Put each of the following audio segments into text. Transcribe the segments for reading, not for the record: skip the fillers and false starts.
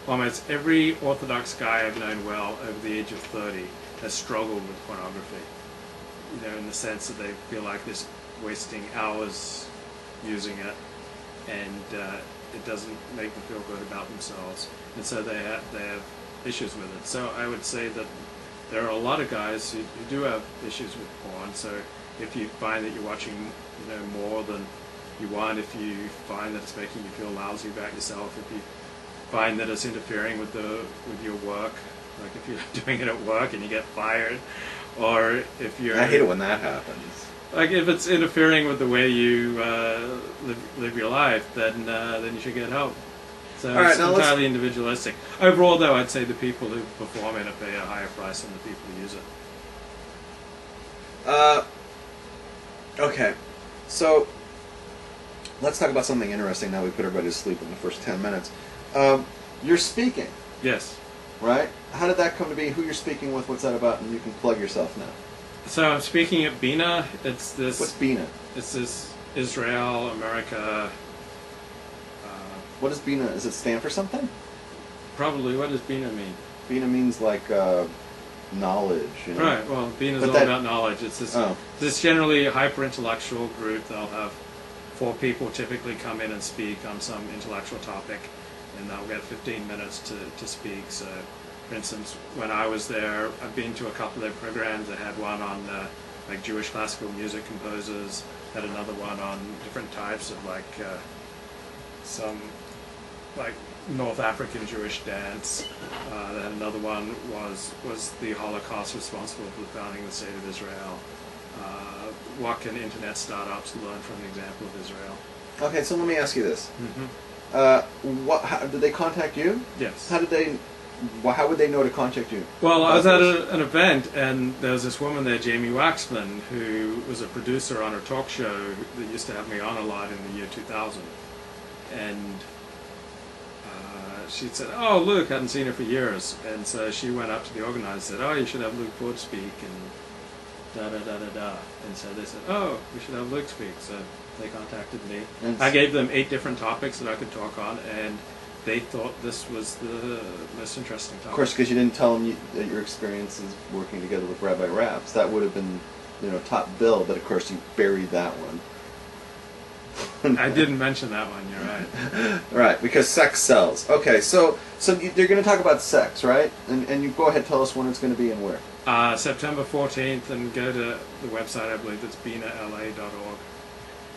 almost every Orthodox guy I've known well over the age of 30 has struggled with pornography. You know, in the sense that they feel like they're wasting hours using it, and it doesn't make them feel good about themselves, and so they have issues with it. So I would say that there are a lot of guys who do have issues with porn. So if you find that you're watching, you know, more than you want, if you find that it's making you feel lousy about yourself, if you find that it's interfering with your work, like if you're doing it at work and you get fired, or if you're... I hate it when that happens. Like if it's interfering with the way you live your life, then you should get help. So All right, it's entirely individualistic. Overall, though, I'd say the people who perform in it pay a higher price than the people who use it. Okay, so let's talk about something interesting now we put everybody to sleep in the first 10 minutes. You're speaking. Yes. Right? How did that come to be? Who you're speaking with? What's that about? And you can plug yourself now. So I'm speaking at BINA. It's this... What's BINA? It's this Israel, America... what does BINA... Does it stand for something? Probably. What does BINA mean? BINA means like knowledge. You know? Right. Well, BINA is all about knowledge. It's this generally hyper-intellectual group. They'll have 4 people typically come in and speak on some intellectual topic, and they'll get 15 minutes to speak. So, for instance, when I was there, I've been to a couple of their programs. I had one on like Jewish classical music composers, had another one on different types of like some like North African Jewish dance. Then another one was the Holocaust responsible for the founding of the State of Israel. What can internet startups learn from the example of Israel? Okay, so let me ask you this. Mm-hmm. How, did they contact you? Yes. How would they know to contact you? Well, I was at an event, and there was this woman there, Jamie Waxman, who was a producer on her talk show that used to have me on a lot in the year 2000. And she said, "Oh, Luke, hadn't seen her for years." And so she went up to the organizer and said, "Oh, you should have Luke Ford speak," and da-da-da-da-da. And so they said, "Oh, we should have Luke speak." So they contacted me. I gave them 8 different topics that I could talk on, and they thought this was the most interesting topic. Of course, because you didn't tell them that your experiences working together with Rabbi Raps. That would have been, top bill, but of course you buried that one. I didn't mention that one, you're right. Right, because sex sells. Okay, so they're going to talk about sex, right? And you go ahead, tell us when it's going to be and where. September 14th, and go to the website, I believe it's binala.org.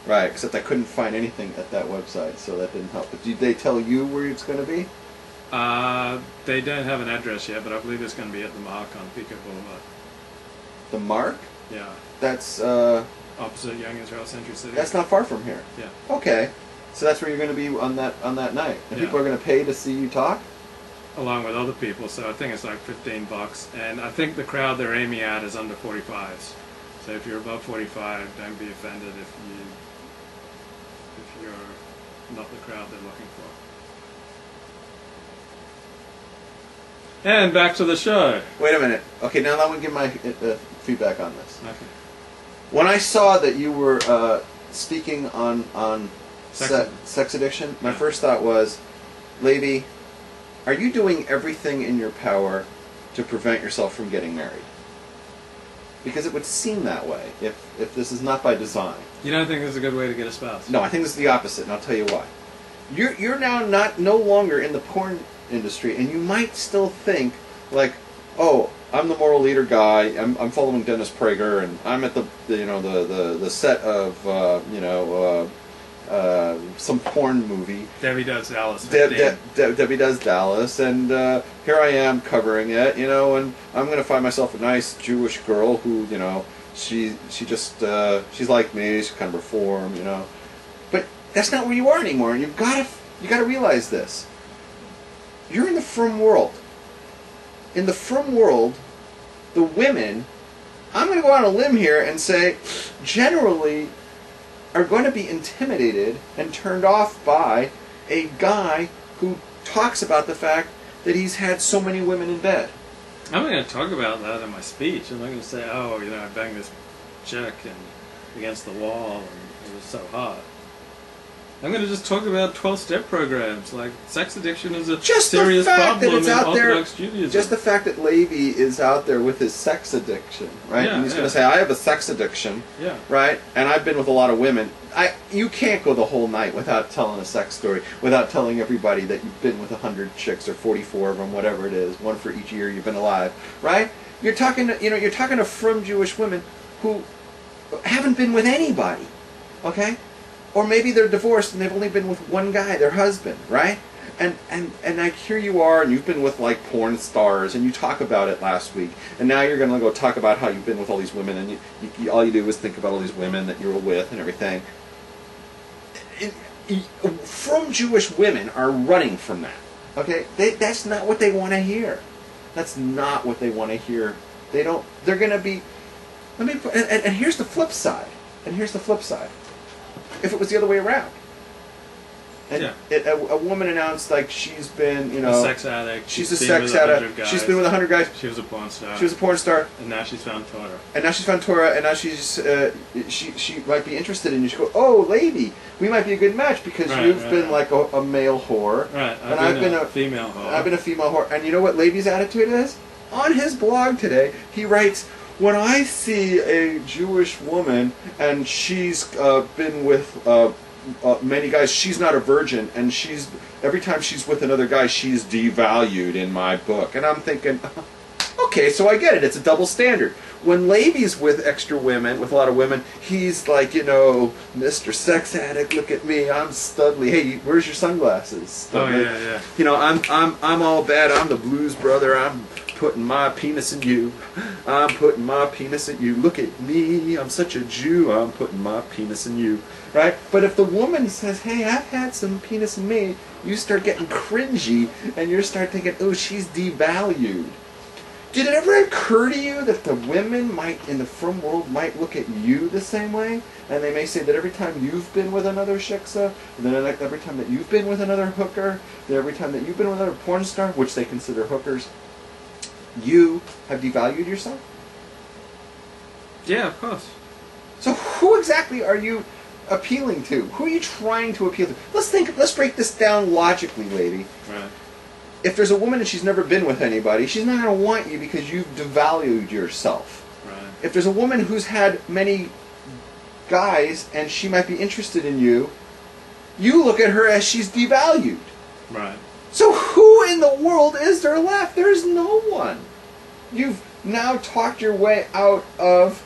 Right, except I couldn't find anything at that website, so that didn't help. But did they tell you where it's going to be? They don't have an address yet, but I believe it's going to be at the Mark on Pico Boulevard. The Mark? Yeah. That's... opposite Young Israel Century City. That's not far from here. Yeah. Okay. So that's where you're going to be on that night. And people are going to pay to see you talk? Along with other people, so I think it's like $15. And I think the crowd they're aiming at is under 45s. So if you're above 45, don't be offended if you're not the crowd they're looking for. And back to the show. Wait a minute. Okay, now let me give my feedback on this. Okay. When I saw that you were speaking on sex addiction, my first thought was, Levy, are you doing everything in your power to prevent yourself from getting married? Because it would seem that way if this is not by design. You don't think this is a good way to get a spouse? No, I think this is the opposite, and I'll tell you why. You're now no longer in the porn industry, and you might still think like, oh, I'm the moral leader guy. I'm following Dennis Prager, and I'm at the set of some porn movie. Debbie Does Dallas. Debbie Does Dallas, and here I am covering it, and I'm going to find myself a nice Jewish girl who, she's like me, she's kind of reform, But that's not where you are anymore, and you got to realize this. You're in the frum world. In the frum world, the women, I'm going to go on a limb here and say, generally are going to be intimidated and turned off by a guy who talks about the fact that he's had so many women in bed. I'm not going to talk about that in my speech. I'm not going to say, oh, I banged this chick and against the wall and it was so hot. I'm going to just talk about 12-step programs. Like, sex addiction is a Just the serious fact that problem it's in out there- Orthodox Judaism. Just the fact that Levi is out there with his sex addiction, right? Yeah, and he's yeah. going to say, I have a sex addiction, Yeah. right? And I've been with a lot of women. You can't go the whole night without telling a sex story, without telling everybody that you've been with 100 chicks or 44 of them, whatever it is, one for each year you've been alive, right? You're talking to frum Jewish women who haven't been with anybody, okay? Or maybe they're divorced and they've only been with one guy, their husband, right? And like here you are, and you've been with like porn stars, and you talk about it last week, and now you're going to go talk about how you've been with all these women, and you all you do is think about all these women that you were with and everything. From Jewish women are running from that. Okay, that's not what they want to hear. That's not what they want to hear. They don't. They're going to be. And here's the flip side. If it was the other way around, and Yeah. a woman announced like she's been, a sex addict. she's a been sex with 100 addict. guys. She's been with 100 guys. She was a porn star. She was a porn star, And now she's found Torah. and now she's found Torah, and now she's she might be interested in you. She go, oh, lady, we might be a good match because Right, you've right, been right. like a male whore, Right. and I've been a female whore. I've been a female whore. And you know what Levi's attitude is? On his blog today, he writes, when I see a Jewish woman and she's been with many guys, she's not a virgin, and every time she's with another guy, she's devalued in my book. And I'm thinking, okay, so I get it. It's a double standard. When Levi's with extra women, with a lot of women, he's like, Mr. Sex Addict, look at me, I'm studly. Hey, where's your sunglasses? Oh, yeah. I'm all bad. I'm the blues brother. I'm putting my penis in you. I'm putting my penis in you. Look at me. I'm such a Jew. I'm putting my penis in you. Right? But if the woman says, hey, I've had some penis in me, you start getting cringy and you start thinking, oh, she's devalued. Did it ever occur to you that the women in the frum world might look at you the same way? And they may say that every time you've been with another shiksa, and then every time that you've been with another hooker, that every time that you've been with another porn star, which they consider hookers, you have devalued yourself? Yeah, of course. So who exactly are you appealing to? Who are you trying to appeal to? Let's break this down logically, lady. Right. If there's a woman and she's never been with anybody, she's not going to want you because you've devalued yourself. Right. If there's a woman who's had many guys and she might be interested in you, you look at her as she's devalued. Right. So who in the world is there left? There's no one. You've now talked your way out of,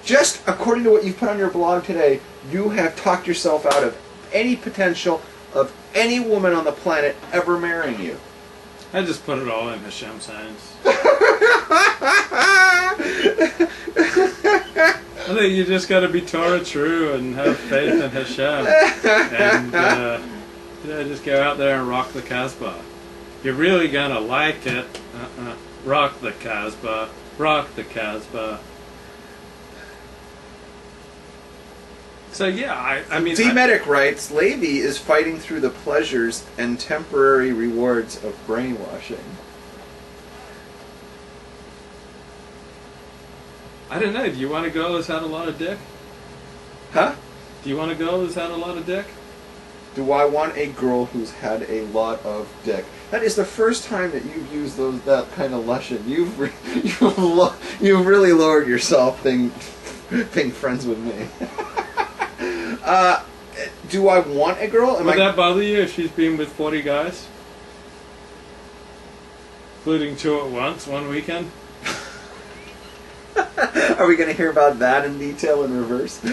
just according to what you've put on your blog today, you have talked yourself out of any potential of any woman on the planet ever marrying you. I just put it all in Hashem's hands. I think you just got to be Torah true and have faith in Hashem. And just go out there and rock the Casbah. You're really going to like it. Rock the Casbah. Rock the Casbah. So yeah, I mean... D-Medic writes, Levi is fighting through the pleasures and temporary rewards of brainwashing. I don't know. Do you want a girl who's had a lot of dick? Huh? Do you want a girl who's had a lot of dick? Do I want a girl who's had a lot of dick? That is the first time that you've used that kind of lesson. You've really lowered yourself being friends with me. Do I want a girl? Would that bother you if she's been with 40 guys? Including 2 at once, one weekend? Are we going to hear about that in detail in reverse?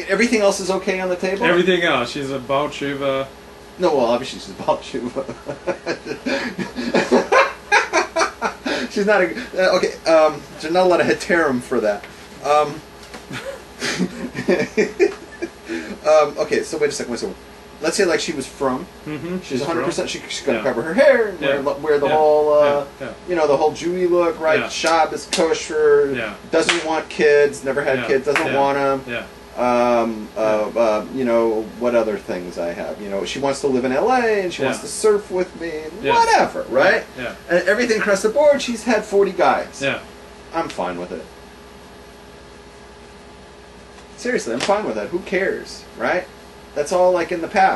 Everything else is okay on the table? Everything else. She's a Baal Tshuva. No, well, obviously she's a Baal Tshuva. She's not a... okay, there's not a lot of heterim for that. Okay, so wait a second. So let's say like she was from. Mm-hmm. She's 100%. She's gonna cover her hair and wear the whole, the whole Jewy look, right? Yeah. Shabbos kosher. Yeah. Doesn't want kids. Never had kids. Doesn't want them. Yeah. What other things I have? She wants to live in LA and she wants to surf with me. And Yeah. whatever, right? Yeah. And everything across the board. She's had 40 guys. Yeah. I'm fine with it. Seriously, I'm fine with that. Who cares, right? That's all like in the past.